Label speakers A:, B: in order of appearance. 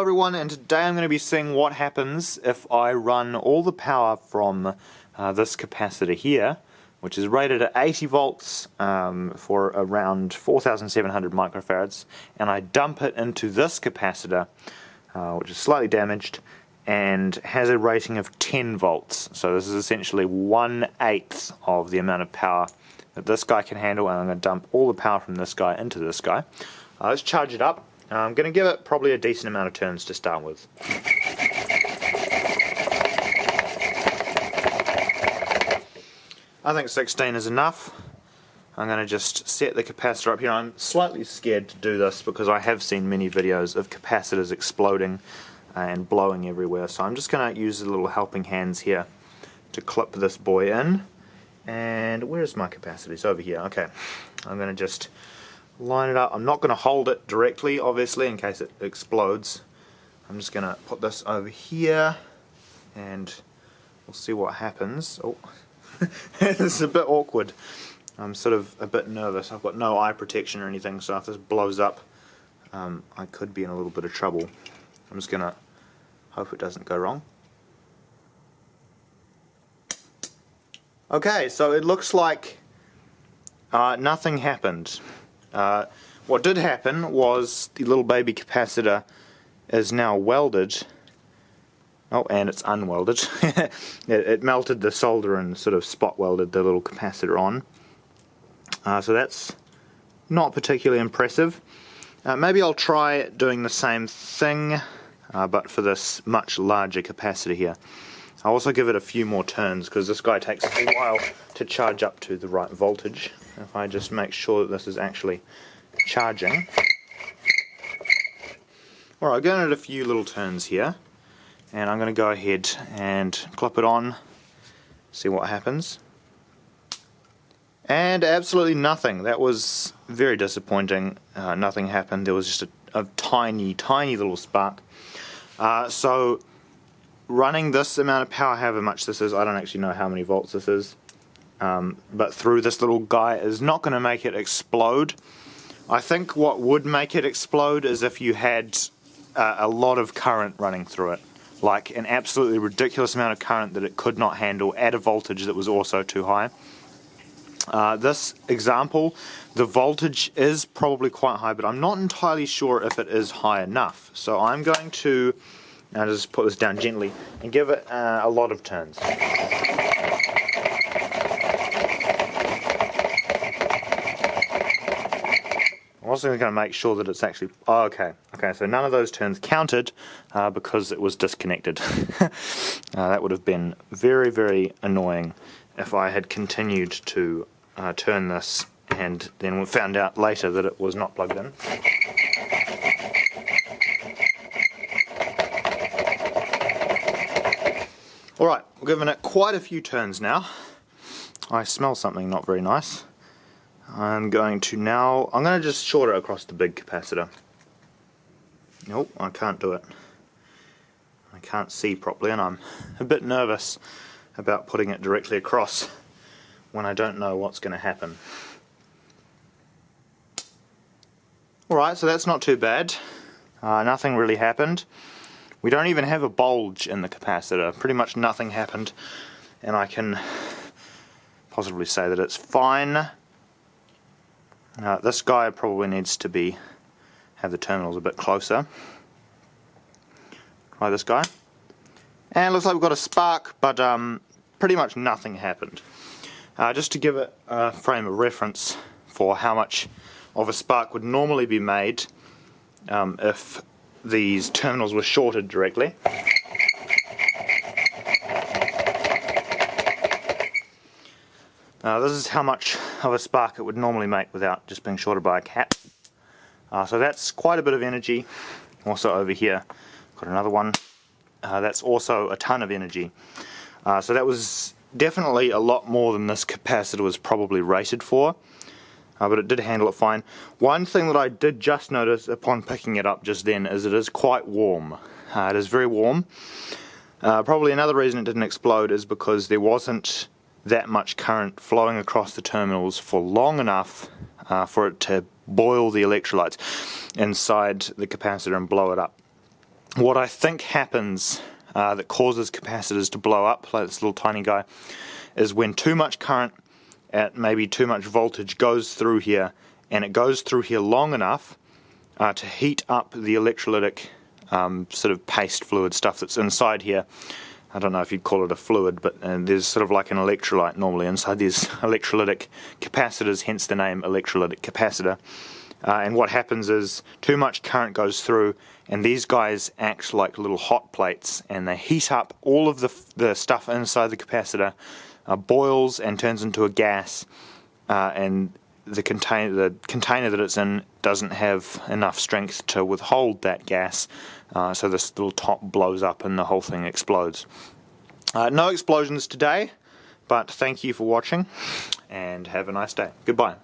A: everyone, and today I'm going to be seeing what happens if I run all the power from this capacitor here, which is rated at 80 volts for around 4,700 microfarads, and I dump it into this capacitor, which is slightly damaged and has a rating of 10 volts. So this is essentially 1/8 of the amount of power that this guy can handle, and I'm going to dump all the power from this guy into this guy. Let's charge it up. I'm going to give it probably a decent amount of turns to start with. I think 16 is enough. I'm going to just set the capacitor up here. I'm slightly scared to do this because I have seen many videos of capacitors exploding and blowing everywhere. So I'm just going to use the little helping hands here to clip this boy in. And where's my capacitor? It's over here. Okay. I'm going to just line it up. I'm not going to hold it directly, obviously, in case it explodes. I'm just going to put this over here and we'll see what happens. Oh, this is a bit awkward. I'm sort of a bit nervous. I've got no eye protection or anything, so if this blows up, I could be in a little bit of trouble. I'm just going to hope it doesn't go wrong. Okay, so it looks like nothing happened. What did happen was the little baby capacitor is now welded. Oh, and it's unwelded. it melted the solder and sort of spot welded the little capacitor on. So that's not particularly impressive. Maybe I'll try doing the same thing, but for this much larger capacitor here. I'll also give it a few more turns because this guy takes a while to charge up to the right voltage. If I just make sure that this is actually charging. Alright, I'll give it a few little turns here, and I'm going to go ahead and clip it on, see what happens. And absolutely nothing. That was very disappointing. Nothing happened. There was just a tiny little spark. So running this amount of power, however much this is, I don't actually know how many volts this is, but through this little guy is not going to make it explode. I think what would make it explode is if you had a lot of current running through it, like an absolutely ridiculous amount of current that it could not handle at a voltage that was also too high. This example, the voltage is probably quite high, but I'm not entirely sure if it is high enough. So I'm going to just put this down gently and give it a lot of turns. I'm also going to make sure that it's actually... Oh, okay, so none of those turns counted because it was disconnected. That would have been very, very annoying if I had continued to turn this and then found out later that it was not plugged in. Alright, we're giving it quite a few turns now. I smell something not very nice. I'm going to just short it across the big capacitor. Nope, I can't do it. I can't see properly, and I'm a bit nervous about putting it directly across when I don't know what's going to happen. Alright, so that's not too bad. Nothing really happened. We don't even have a bulge in the capacitor. Pretty much nothing happened, and I can possibly say that it's fine. This guy probably needs to have the terminals a bit closer. Try this guy. And it looks like we've got a spark, but pretty much nothing happened. Just to give it a frame of reference for how much of a spark would normally be made if these terminals were shorted directly. This is how much of a spark it would normally make without just being shorted by a cap. So that's quite a bit of energy. Also over here, got another one. That's also a ton of energy. So that was definitely a lot more than this capacitor was probably rated for. But it did handle it fine. One thing that I did just notice upon picking it up just then is it is quite warm. It is very warm. Probably another reason it didn't explode is because there wasn't that much current flowing across the terminals for long enough for it to boil the electrolytes inside the capacitor and blow it up. what I think happens that causes capacitors to blow up, like this little tiny guy, is when too much current at maybe too much voltage goes through here, and it goes through here long enough to heat up the electrolytic sort of paste fluid stuff that's inside here. I don't know if you'd call it a fluid, but there's sort of like an electrolyte normally inside these electrolytic capacitors, hence the name electrolytic capacitor. And what happens is too much current goes through, and these guys act like little hot plates, and they heat up all of the stuff inside the capacitor, boils and turns into a gas, and the container that it's in doesn't have enough strength to withhold that gas, so this little top blows up and the whole thing explodes. No explosions today, but thank you for watching, and have a nice day. Goodbye.